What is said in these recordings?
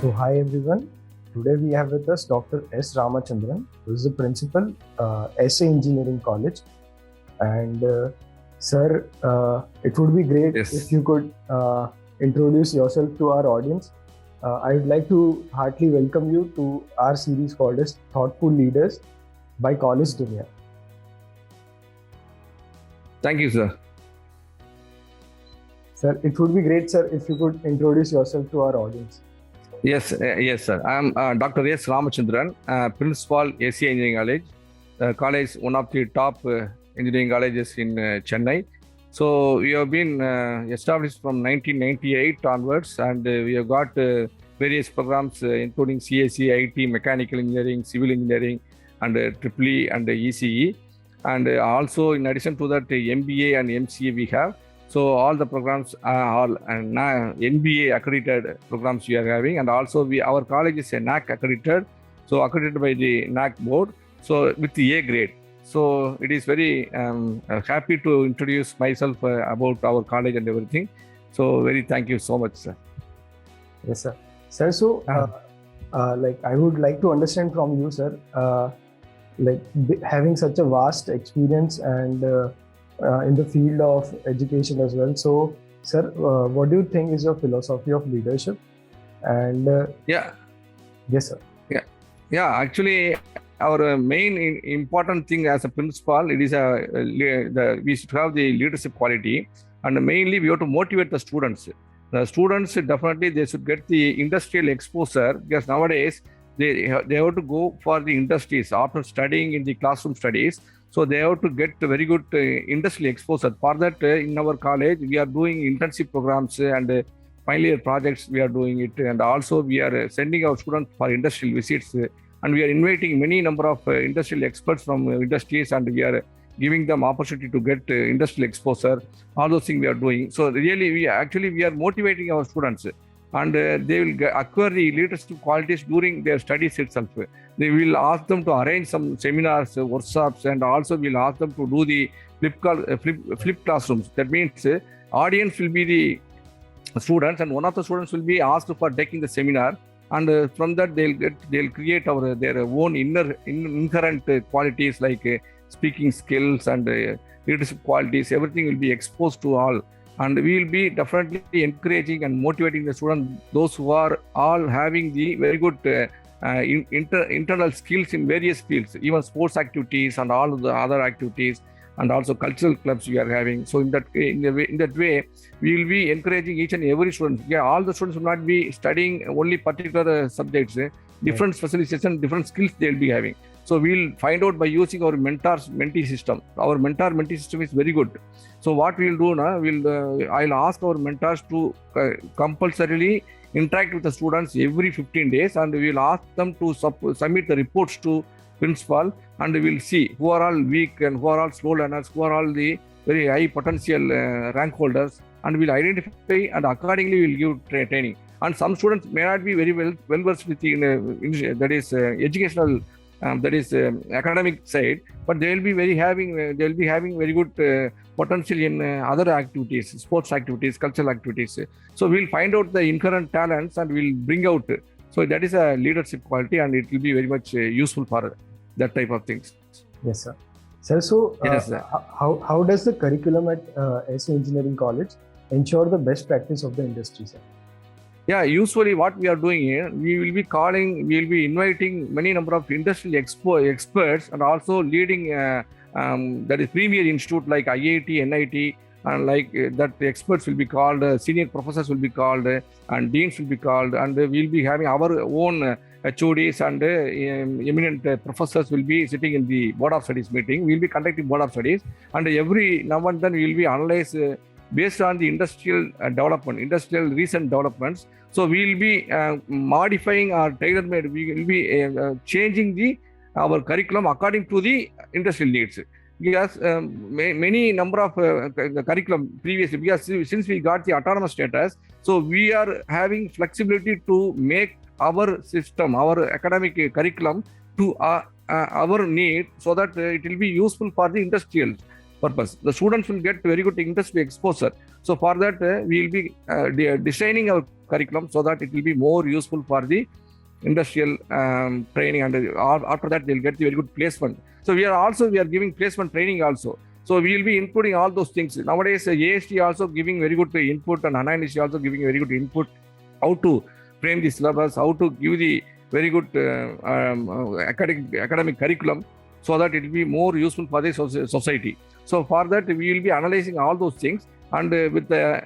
So, hi everyone. Today we have with us Dr. S. Ramachandran, who is the principal, SA Engineering College. And sir, it would be great if you could introduce yourself to our audience. I would like to heartily welcome you to our series called as Thoughtful Leaders by College Dunia. Thank you, sir. Sir, it would be great, sir, if you could introduce yourself to our audience. Yes, sir. I am Dr. S. Ramachandran, Principal SA Engineering College. College, one of the top engineering colleges in Chennai. So we have been established from 1998 onwards, and we have got various programs including CSE, IT, Mechanical Engineering, Civil Engineering, and EEE and ECE. And also, in addition to that, MBA and MCA we have. So all the programs are all NBA accredited programs we are having, and also our college is a NAC accredited, so accredited by the NAC board, so with the A grade. So it is very happy to introduce myself about our college and everything. So very thank you so much, sir. Yes, sir. Sir, so I would like to understand from you, sir, having such a vast experience and in the field of education as well. So, sir, what do you think is your philosophy of leadership? And yes, sir. Yeah. Actually, our main important thing as a principal, it is we should have the leadership quality, and mainly we have to motivate the students. The students definitely they should get the industrial exposure, because nowadays they have to go for the industries after studying in the classroom studies. So they have to get very good industrial exposure. For that, in our college, we are doing internship programs and final year projects. We are doing it, and also we are sending our students for industrial visits, and we are inviting many number of industrial experts from industries, and we are giving them opportunity to get industrial exposure. All those things we are doing. So really, we are motivating our students, and they will acquire the leadership qualities during their studies itself. They will ask them to arrange some seminars, workshops, and also we'll ask them to do the flip classrooms. That means audience will be the students, and one of the students will be asked for taking the seminar, and from that they'll create their own inherent qualities like speaking skills and leadership qualities. Everything will be exposed to all. And we will be definitely encouraging and motivating the students, those who are all having the very good internal skills in various fields, even sports activities and all the other activities, and also cultural clubs we are having. So in that way, we will be encouraging each and every student. Yeah, all the students will not be studying only particular subjects, different specialization, different skills they will be having. So we'll find out by using our mentee system. Our mentor-mentee system is very good. So what we'll do now, I'll ask our mentors to compulsorily interact with the students every 15 days, and we'll ask them to submit the reports to principal, and we'll see who are all weak and who are all slow learners, who are all the very high potential rank holders, and we'll identify, and accordingly we'll give training. And some students may not be very well versed with that is educational. That is academic side, but they will be having very good potential in other activities, sports activities, cultural activities. So we'll find out the inherent talents and we'll bring out. So that is a leadership quality, and it will be very much useful for that type of things. Yes, sir. Sir, so how does the curriculum at SA Engineering College ensure the best practice of the industry, sir? Yeah, usually what we are doing here, we will be inviting many number of industrial experts, and also leading that is premier institute like IIT, NIT, and like that the experts will be called, senior professors will be called, and deans will be called, and we'll be having our own HODs and eminent professors will be sitting in the board of studies meeting. We'll be conducting board of studies, and every now and then we'll be analyze based on the industrial recent developments. So we will be modifying our tailor-made. We will be changing our curriculum according to the industrial needs. Because many number of the curriculum previously, because since we got the autonomous status, so we are having flexibility to make our system, our academic curriculum to our need, so that it will be useful for the industrials. purpose. The students will get very good industry exposure. So for that, we will be designing our curriculum so that it will be more useful for the industrial training, and after that they'll get the very good placement. So we are giving placement training also. So we will be including all those things. Nowadays, AST also giving very good input, and Anna is also giving very good input how to frame the syllabus, how to give the very good academic curriculum, so that it will be more useful for the society. So for that, we will be analyzing all those things, and with the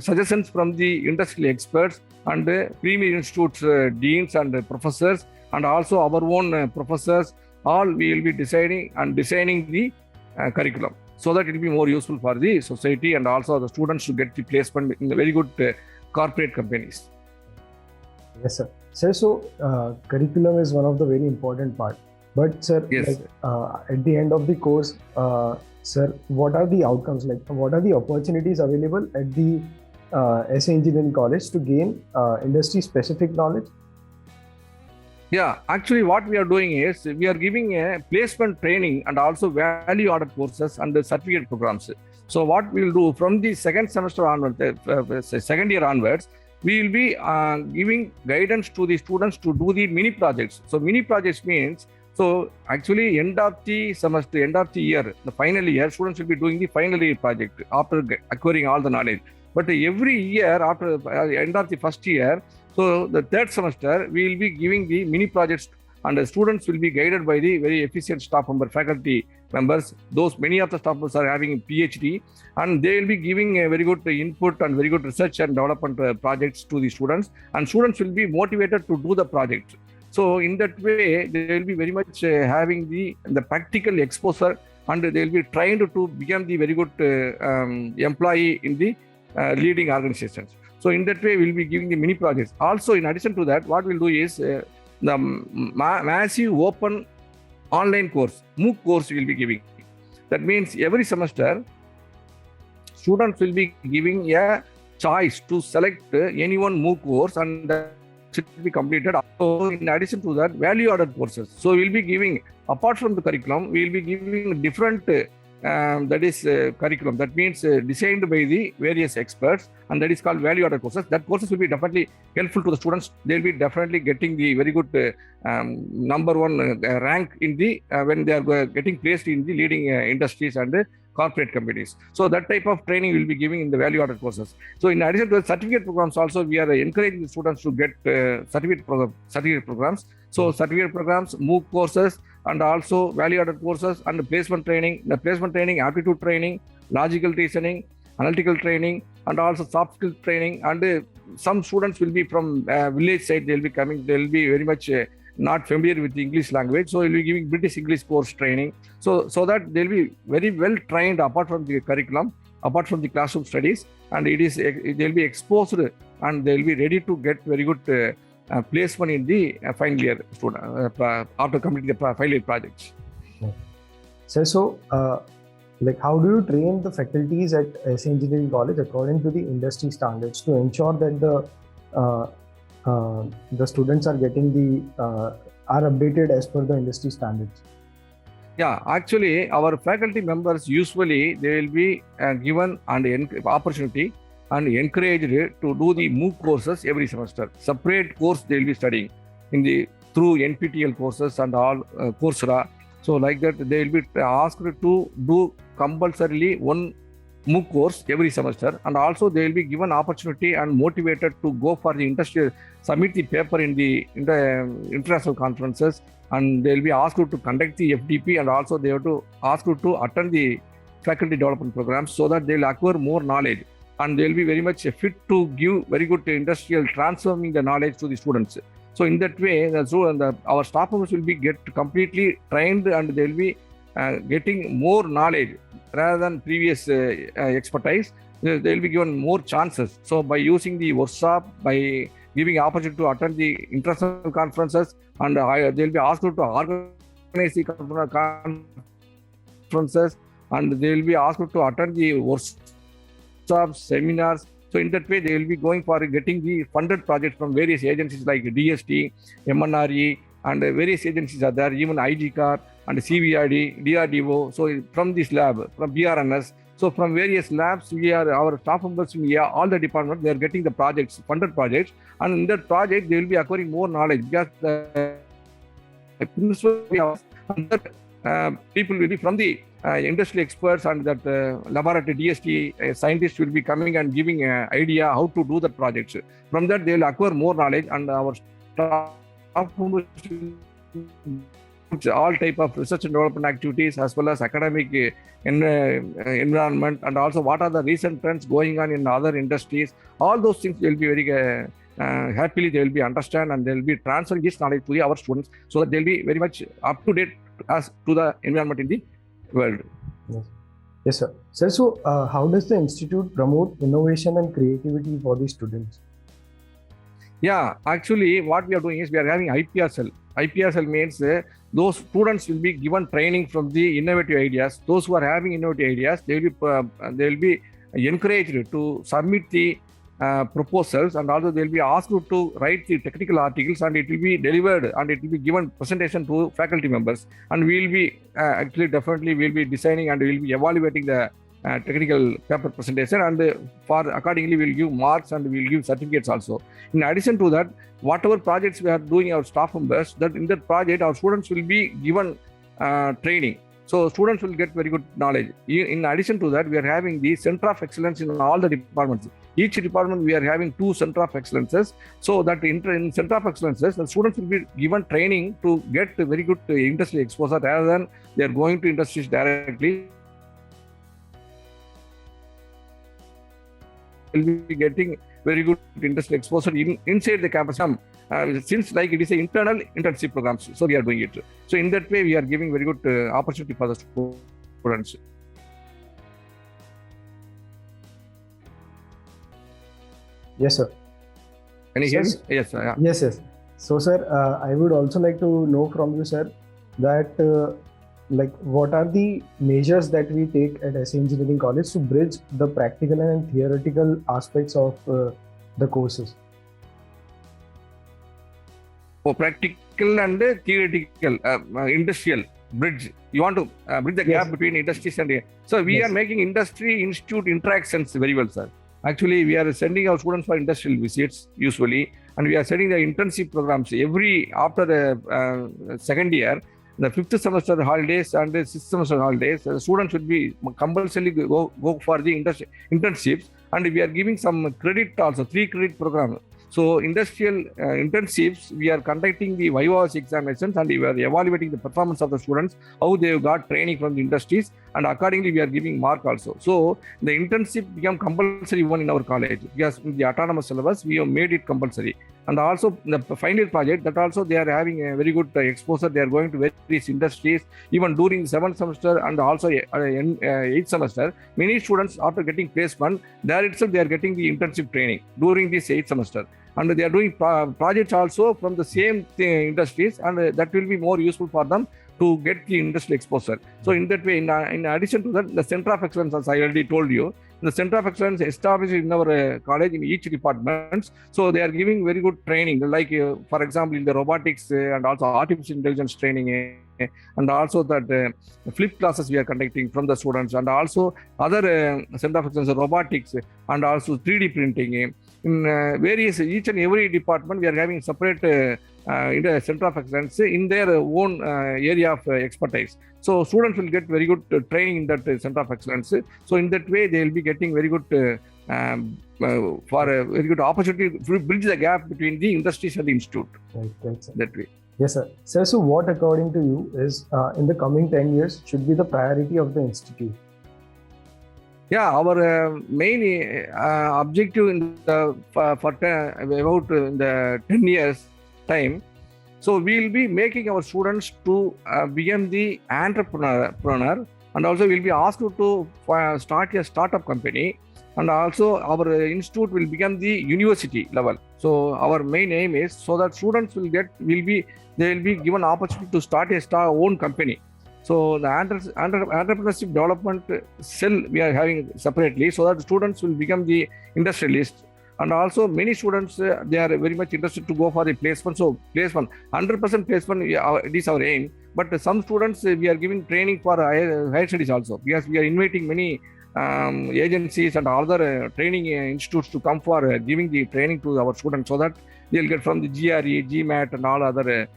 suggestions from the industrial experts and premier institutes deans and professors, and also our own professors, all we will be designing the curriculum, so that it will be more useful for the society, and also the students to get the placement in the very good corporate companies. Yes, sir. Sir, so curriculum is one of the very important part. But sir, yes, like, at the end of the course, sir, what are the outcomes? Like, what are the opportunities available at the SA Engineering College to gain industry-specific knowledge? Yeah, actually what we are doing is we are giving a placement training and also value-added courses and the certificate programs. So what we will do from the second semester onwards, second year onwards, we will be giving guidance to the students to do the mini projects. So mini projects means, so actually end of the semester, end of the year, the final year, students will be doing the final year project after acquiring all the knowledge. But every year after end of the first year, so the third semester, we will be giving the mini projects, and the students will be guided by the very efficient staff member, faculty members. Many of the staff members are having a PhD, and they will be giving a very good input and very good research and development projects to the students, and students will be motivated to do the project. So in that way, they will be very much having the practical exposure, and they will be trying to become the very good employee in the leading organizations. So in that way, we'll be giving the mini projects. Also, in addition to that, what we'll do is the massive open online course, MOOC course we'll be giving. That means every semester, students will be giving a choice to select any one MOOC course, and that should be completed. So in addition to that, value-added courses. So we'll be giving, apart from the curriculum, we'll be giving different curriculum. That means designed by the various experts, and that is called value-added courses. That courses will be definitely helpful to the students. They'll be definitely getting the very good number one rank in the when they are getting placed in the leading industries and corporate companies. So that type of training we'll be giving in the value-added courses. So in addition to the certificate programs, also we are encouraging the students to get certificate programs. So certificate programs, MOOC courses, and also value-added courses, and placement training. The placement training, aptitude training, logical reasoning, analytical training, and also soft skill training. And some students will be from village side. They'll be coming. They'll be very much not familiar with the English language. So we'll be giving British English course training. So that they'll be very well trained apart from the curriculum, apart from the classroom studies, and they'll be exposed, and they'll be ready to get very good placement in the final year student after completing the final year projects. So like, how do you train the faculties at SA Engineering College according to the industry standards to ensure that the students are getting are updated as per the industry standards? Yeah, actually, our faculty members usually they will be given an opportunity and encouraged to do the MOOC courses every semester. Separate course they will be studying through NPTEL courses and all Coursera. So like that, they will be asked to do compulsorily one MOOC course every semester, and also they will be given opportunity and motivated to go for the industrial, submit the paper in the international conferences, and they will be asked to conduct the FDP, and also they have to ask to attend the faculty development programs, so that they will acquire more knowledge, and they will be very much fit to give very good industrial transforming the knowledge to the students. So in that way, our staff members will be completely trained, and they will be getting more knowledge rather than previous expertise. They will be given more chances. So by using the workshop, by giving opportunity to attend the international conferences, and they will be asked to organize the conferences, and they will be asked to attend the workshops, seminars. So in that way, they will be going for getting the funded projects from various agencies like DST, MNRE, and various agencies are there, even IGCAR, and CVRD, DRDO. So from this lab, from BRNS, so from various labs, our staff members in all the departments, they are getting the projects, funded projects, and in that project they will be acquiring more knowledge because the principal and that people will be from the industry experts and that laboratory DST scientists will be coming and giving an idea how to do the projects. From that they will acquire more knowledge, and our staff members all type of research and development activities as well as academic environment, and also what are the recent trends going on in other industries. All those things will be very happily they will be understand, and they will be transferring this knowledge to our students so that they will be very much up to date as to the environment in the world. Yes, sir. Sir, so how does the institute promote innovation and creativity for the students? Yeah, actually what we are doing is we are having IPR cell. IPR means those students will be given training from the innovative ideas. Those who are having innovative ideas, they will be encouraged to submit the proposals, and also they will be asked to write the technical articles, and it will be delivered and it will be given presentation to faculty members, and we will be actually definitely we will be designing and we will be evaluating the technical paper presentation, and for accordingly we will give marks and we will give certificates also. In addition to that, whatever projects we are doing our staff members, that in that project our students will be given training. So students will get very good knowledge. In addition to that, we are having the Center of Excellence in all the departments. Each department we are having 2 Center of Excellences. So that in Center of Excellences, the students will be given training to get very good industry exposure rather than they are going to industries directly. Will be getting very good industry exposure inside the campus. Since like it is an internal internship programs, so we are doing it. So in that way, we are giving very good opportunity for the students. Yes, sir. Can you hear me? Yes, yeah. Yes. So, sir, I would also like to know from you, sir, that what are the measures that we take at SE Engineering College to bridge the practical and theoretical aspects of the courses? For practical and theoretical, industrial bridge. You want to bridge the gap between industries and... So we are making industry institute interactions very well, sir. Actually, we are sending our students for industrial visits usually, and we are setting the internship programs after the second year. The 5th semester holidays and the 6th semester holidays, the students should be compulsorily go for the internships, and we are giving some credit also, 3 credit program. So industrial internships, we are conducting the Vivas examinations, and we are evaluating the performance of the students, how they have got training from the industries, and accordingly we are giving mark also. So the internship become compulsory one in our college because in the autonomous syllabus we have made it compulsory. And also the final project, that also they are having a very good exposure. They are going to various industries even during the 7th semester and also 8th semester. Many students after getting placement, there itself they are getting the internship training during this 8th semester. And they are doing projects also from the same industries, and that will be more useful for them to get the industrial exposure. So in that way, in addition to that, the Center of Excellence, as I already told you, the Center of Excellence established in our college in each department. So they are giving very good training, like for example in the robotics and also artificial intelligence training, and also that flip classes we are conducting from the students, and also other Center of Excellence robotics and also 3D printing. In various each and every department, we are having separate in the Center of Excellence in their own area of expertise. So students will get very good training in that Center of Excellence. So in that way, they will be getting very good for a very good opportunity to bridge the gap between the industries and the institute. Right, sir. That way. Yes, sir. Sir, so what according to you is in the coming 10 years should be the priority of the institute? Yeah, our main objective in the in the 10 years time. So we will be making our students to become the entrepreneur, and also we will be asked to start a startup company, and also our institute will become the university level. So our main aim is so that students will be given opportunity to start own company. So the entrepreneurship development cell we are having separately, so that students will become the industrialists. And also many students, they are very much interested to go for the placement. So placement, 100% placement, it is our aim. But some students, we are giving training for higher studies also, because we are inviting many agencies and other training institutes to come for giving the training to our students, so that they'll get from the GRE, GMAT and all other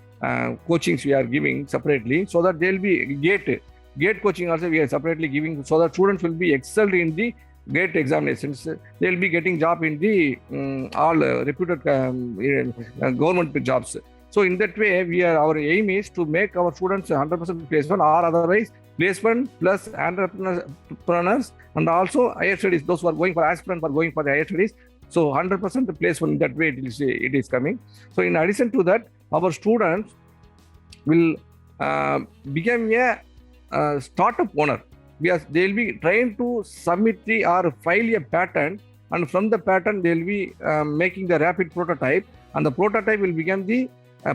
coachings we are giving separately, so that they'll be GATE coaching also we are separately giving, so that students will be excelled in the GATE examinations. They'll be getting job in the all reputed government jobs. So in that way, our aim is to make our students 100% placement, or otherwise placement plus entrepreneurs and also higher studies. Those who are going for aspirant for going for the higher studies. So 100% placement in that way it is coming. So in addition to that, our students will become a startup owner, because they will be trained to submit or file a patent, and from the patent they will be making the rapid prototype, and the prototype will become the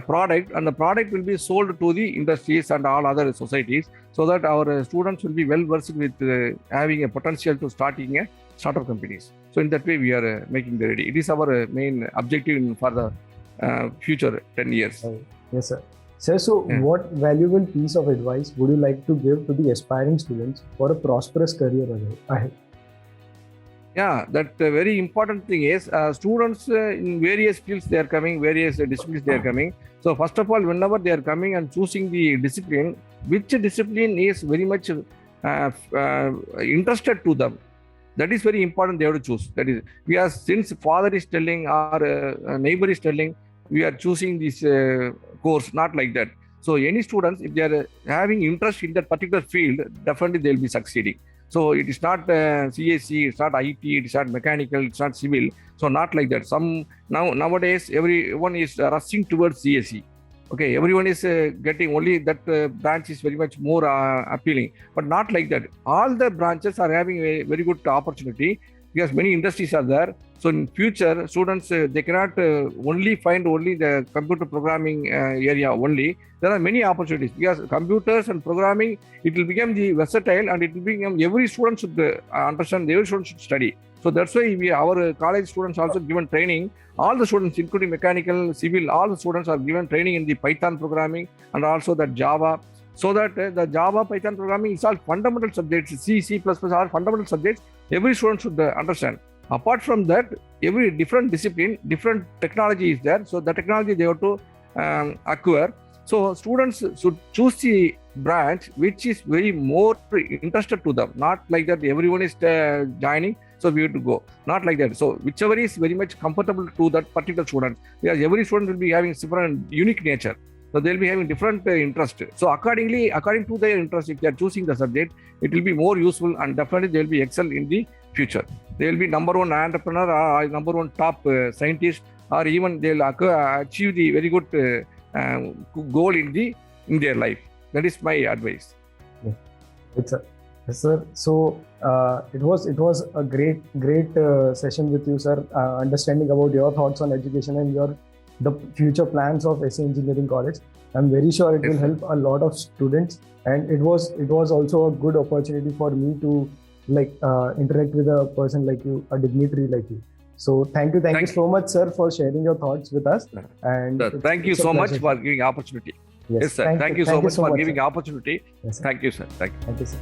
product, and the product will be sold to the industries and all other societies, so that our students will be well versed with having a potential to starting a startup companies. So in that way we are making the ready. It is our main objective for the future 10 years. Yes, sir. Sir, so what valuable piece of advice would you like to give to the aspiring students for a prosperous career ahead? Yeah, that very important thing is students in various fields they are coming, various disciplines they are coming. So first of all, whenever they are coming and choosing the discipline, which discipline is very much interested to them, that is very important they have to choose. That is, because since father is telling or neighbor is telling, we are choosing this course, not like that. So any students, if they are having interest in that particular field, definitely they will be succeeding. So it is not CSC, it's not IT, it's not mechanical, it's not civil. So not like that. Nowadays everyone is rushing towards CSC. Okay, everyone is getting only that branch is very much more appealing, but not like that. All the branches are having a very good opportunity, because many industries are there. So in future, students, they cannot only find only the computer programming area only. There are many opportunities, because computers and programming, it will become the versatile, and it will become every student should understand, every student should study. So that's why our college students also given training. All the students, including mechanical, civil, all the students are given training in the Python programming and also the Java. So that the Java, Python programming is all fundamental subjects. C++ are fundamental subjects. Every student should understand. Apart from that, every different discipline, different technology is there. So the technology they have to acquire. So students should choose the branch which is very more interested to them. Not like that everyone is joining, so we have to go. Not like that. So whichever is very much comfortable to that particular student, because every student will be having different unique nature. So they'll be having different interest. So according to their interest, if they are choosing the subject, it will be more useful, and definitely they'll be excel in the future. They will be number one entrepreneur, or number one top scientist, or even they'll achieve the very good goal in their life. That is my advice. Yes, sir. So it was a great session with you, sir. Understanding about your thoughts on education and the future plans of SA Engineering College. I'm very sure it will help a lot of students, and it was also a good opportunity for me to interact with a person like you, a dignitary like you. So thank you so much, sir, for sharing your thoughts with us. And thank you so much for giving opportunity. Yes, sir. Thank you so much for giving opportunity. Yes, sir. Thank you, sir. Thank you, sir.